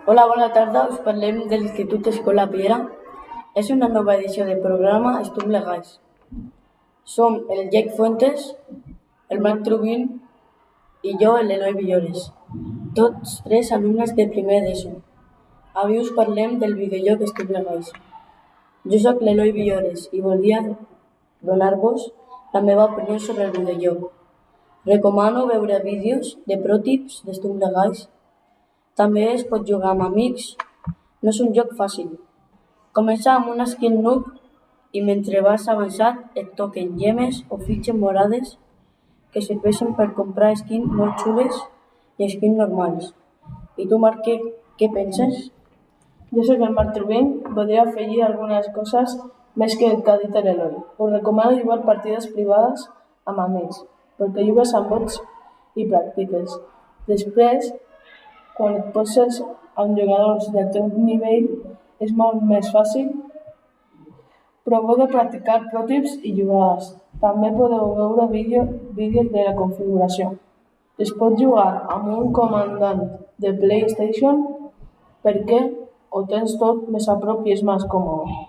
Hola, bona tarda. Us parlem de l'Institut Escola Piera. És una nova edició del programa Estum Legals. Som el Jake Fuentes, el Marc Trubin i jo, l'Eloi Villores. Tots tres alumnes de primer d'ESO. Avui us parlem del videojoc Estum Legals. Jo sóc l'Eloi Villores i volia donar-vos la meva opinió sobre el videojoc. Recomano veure vídeos de pròtotips d'Estum Legals. També es pot jugar amb amics. No és un joc fàcil. Comença amb una skin noob i mentre vas avançant et toquen gemmes o fitxes morades que serveixen per comprar skins molt xules i skins normals. I tu, Marc, què penses? Jo soc el Marc Trubin, voldria afegir algunes coses més que el que ha dit l'Eloi. Us recomano jugar partides privades amb amics, perquè jugues amb bots i practiques. Després, quan et poses amb jugadors del teu nivell, és molt més fàcil. Proveu de practicar pròtotips i jugades. També podeu veure vídeos de la configuració. Es pot jugar amb un comandant de PlayStation perquè ho tens tot més a prop i és més còmode.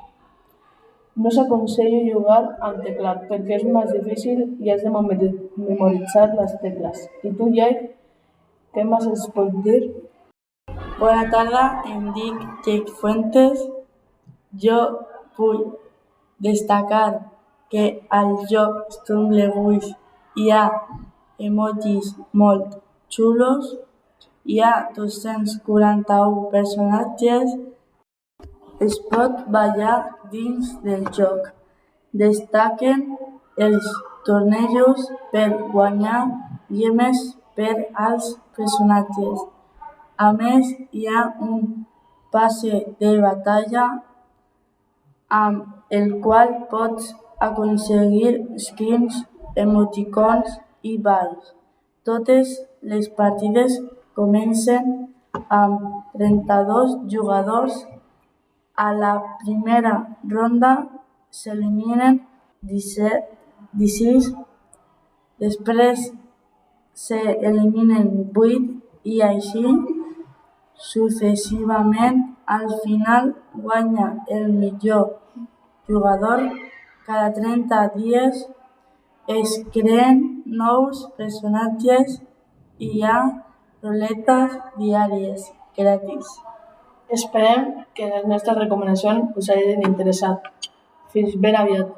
No s'aconsella jugar amb teclat perquè és més difícil i has de memoritzar les tecles. I tu, Jake, què més es pot dir? Bona tarda, em dic Jake Fuentes. Jo vull destacar que al joc Estum Legals hi ha emojis molt xulos, hi ha 241 personatges, es pot ballar dins del joc. Destaquen els tornejos per guanyar gemmes per als personatges. A més, hi ha un passe de batalla amb el qual pots aconseguir skins, emoticons i balls. Totes les partides comencen amb 32 jugadors. A la primera ronda s'eliminen 16, després s'eliminen 8 i així successivament. Al final guanya el millor jugador. Cada 30 dies es creen nous personatges i hi ha roletes diàries gratis. Esperem que les nostres recomanacions us hagin interessat. Fins ben aviat.